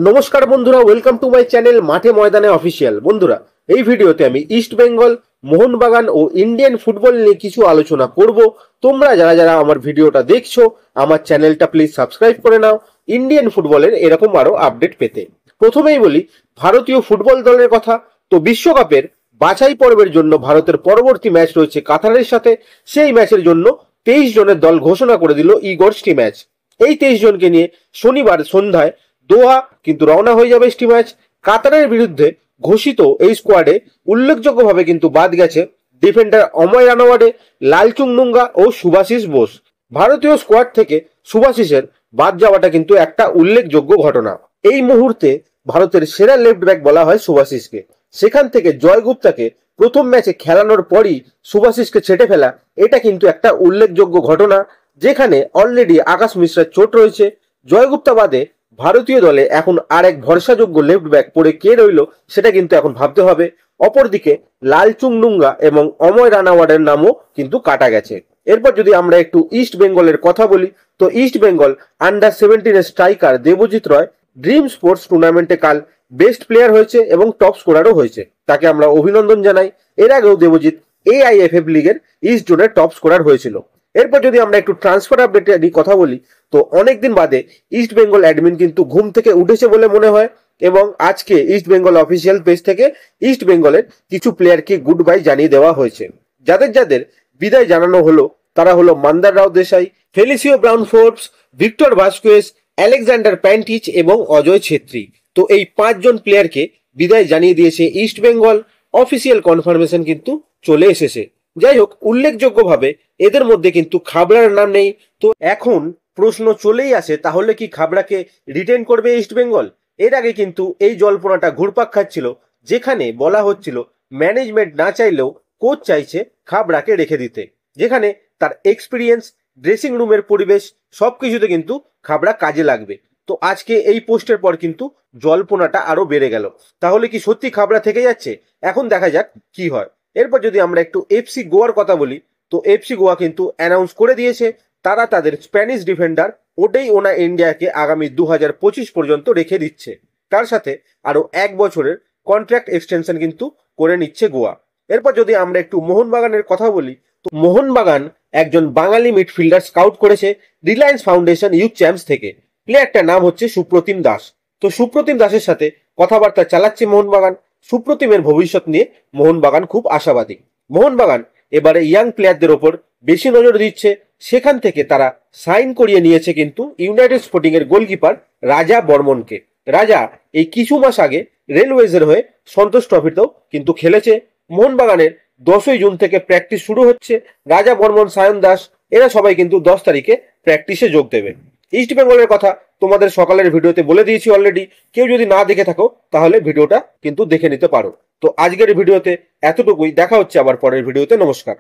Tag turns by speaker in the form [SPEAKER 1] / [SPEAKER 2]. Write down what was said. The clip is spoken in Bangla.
[SPEAKER 1] নমস্কার বন্ধুরা, ওয়েলকাম টু মাই চ্যানেল মাঠে ময়দানে অফিসিয়াল। বন্ধুরা, এই ভিডিওতে আমি ইস্ট বেঙ্গল, মোহনবাগান ও ইন্ডিয়ান ফুটবল নিয়ে কিছু আলোচনা করব। তোমরা যারা যারা আমার ভিডিওটা দেখছো, আমার চ্যানেলটা প্লিজ সাবস্ক্রাইব করে নাও ইন্ডিয়ান ফুটবলের এরকম আরো আপডেট পেতে। প্রথমেই বলি ভারতীয় ফুটবল দলের কথা। তো বিশ্বকাপের বাছাই পর্বের জন্য ভারতের পরবর্তী ম্যাচ রয়েছে কাতারের সাথে। সেই ম্যাচের জন্য 23 জনের দল ঘোষণা করে দিল ইগর স্টিম্যাচ। এই 23 জনকে নিয়ে শনিবার সন্ধ্যায় দোহা কিন্তু রওনা হয়ে যাবে স্টিম্যাচ। কাতারের বিরুদ্ধে ঘোষিত এই স্কোয়াডে উল্লেখযোগ্যভাবে কিন্তু বাদ গেছে ডিফেন্ডার অময় রানাওয়াডে, লালচুং নুঙ্গা ও সুভাশিস বোস। ভারতীয় স্কোয়াড থেকে সুভাশিসের বাদ যাওয়াটা কিন্তু একটা উল্লেখযোগ্য ঘটনা। এই মুহূর্তে ভারতের সেরা লেফট ব্যাক বলা হয় সুভাশিসকে। সেখান থেকে জয় গুপ্তাকে প্রথম ম্যাচে খেলানোর পরই সুভাশিসকে ছেটে ফেলা, এটা কিন্তু একটা উল্লেখযোগ্য ঘটনা, যেখানে অলরেডি আকাশ মিশ্রার চোট রয়েছে। জয়গুপ্তা বাদে ভারতীয় দলে এখন আর এক ভরসাযোগ্য লেফট ব্যাক পড়ে কে রইল সেটা কিন্তু এখন ভাবতে হবে। অপরদিকে লালচুং নুঙ্গা এবং অময় রানাওয়াডের নামও কিন্তু কাটা গেছে। এরপর যদি আমরা একটু ইস্ট বেঙ্গলের কথা বলি, তো ইস্ট বেঙ্গল আন্ডার-17 স্ট্রাইকার দেবজিৎ রয় ড্রিম স্পোর্টস টুর্নামেন্টে কাল বেস্ট প্লেয়ার হয়েছে এবং টপ স্কোরারও হয়েছে। তাকে আমরা অভিনন্দন জানাই। এর আগেও দেবজিৎ AIFF লিগের ইস্ট জোনের টপ স্কোরার হয়েছিল। এরপর যদি আমরা একটু ট্রান্সফার আপডেটের কথা বলি, তো অনেকদিন বাদে ইস্ট বেঙ্গল অ্যাডমিন কিন্তু ঘুম থেকে উঠেছে বলে মনে হয়, এবং আজকে ইস্ট বেঙ্গল অফিসিয়াল পেজ থেকে ইস্ট বেঙ্গলের কিছু প্লেয়ারকে গুড বাই জানিয়ে দেওয়া হয়েছে। যাদের যাদের বিদায় জানানো হলো তারা হলো Mandar Rao Desai, Felicio Brown Forbes, Victor Vasquez, Alexander Pantic এবং অজয় ছেত্রী। তো এই 5 জন প্লেয়ারকে বিদায় জানিয়ে দিয়েছে ইস্ট বেঙ্গল। অফিসিয়াল কনফার্মেশন কিন্তু চলে এসেছে। যাই হোক, উল্লেখযোগ্যভাবে এদের মধ্যে কিন্তু খাবড়ার নাম নেই। তো এখন প্রশ্ন চলেই আসে, তাহলে কি খাবড়াকে রিটেন করবে ইস্ট বেঙ্গল? এর আগে কিন্তু এই জল্পনাটা ঘুরপাক খাচ্ছিল, যেখানে বলা হচ্ছিল ম্যানেজমেন্ট না চাইলেও কোচ চাইছে খাবড়াকে রেখে দিতে, যেখানে তার এক্সপিরিয়েন্স, ড্রেসিং রুমের পরিবেশ সবকিছুতে কিন্তু খাবড়া কাজে লাগবে। তো আজকে এই পোস্টের পর কিন্তু জল্পনাটা আরো বেড়ে গেল। তাহলে কি সত্যি খাবড়া থেকে যাচ্ছে? এখন দেখা যাক কি হয়। এরপর যদি আমরা একটু FC গোয়ার কথা বলি, তো FC গোয়া কিন্তু অ্যানাউন্স করে দিয়েছে তারা তাদের স্প্যানিশ ডিফেন্ডার ওটেই ওনা ইন্ডিয়াকে আগামী 2025 পর্যন্ত রেখে দিচ্ছে। তার সাথে আরো 1 বছরের কন্ট্রাক্ট এক্সটেনশন কিন্তু করে নিচ্ছে গোয়া। এরপর যদি আমরা একটু মোহনবাগানের কথা বলি, তো মোহনবাগান একজন বাঙালি মিডফিল্ডার স্কাউট করেছে রিলায়েন্স ফাউন্ডেশন ইউথ চ্যাম্পস থেকে। প্লেয়ারটার নাম হচ্ছে সুপ্রতিম দাস। তো সুপ্রতিম দাসের সাথে কথাবার্তা চালাচ্ছে মোহনবাগান। সুপ্রতিমের ভবিষ্যৎ নিয়ে মোহনবাগান খুব আশাবাদী। মোহনবাগান এবারে ইয়াং প্লেয়ারদের ওপর বেশি নজর দিচ্ছে। সেখান থেকে তারা সাইন করিয়ে নিয়েছে কিন্তু ইউনাইটেড স্পোর্টিং এর গোলকিপার রাজা বর্মনকে। রাজা এই কিছু মাস আগে রেলওয়েজের হয়ে সন্তোষ ট্রফিতেও কিন্তু খেলেছে। মোহনবাগানের 10ই জুন থেকে প্র্যাকটিস শুরু হচ্ছে। রাজা বর্মন, সায়ন দাস এরা সবাই কিন্তু 10 তারিখে প্র্যাকটিসে যোগ দেবে। ইস্ট বেঙ্গলের কথা তোমাদের সকালের ভিডিওতে বলে দিয়েছি অলরেডি। কেউ যদি না দেখে থাকো তাহলে ভিডিওটা কিন্তু দেখে নিতে পারো। তো আজকের ভিডিওতে এতটুকুই। দেখা হচ্ছে আবার পরের ভিডিওতে। নমস্কার।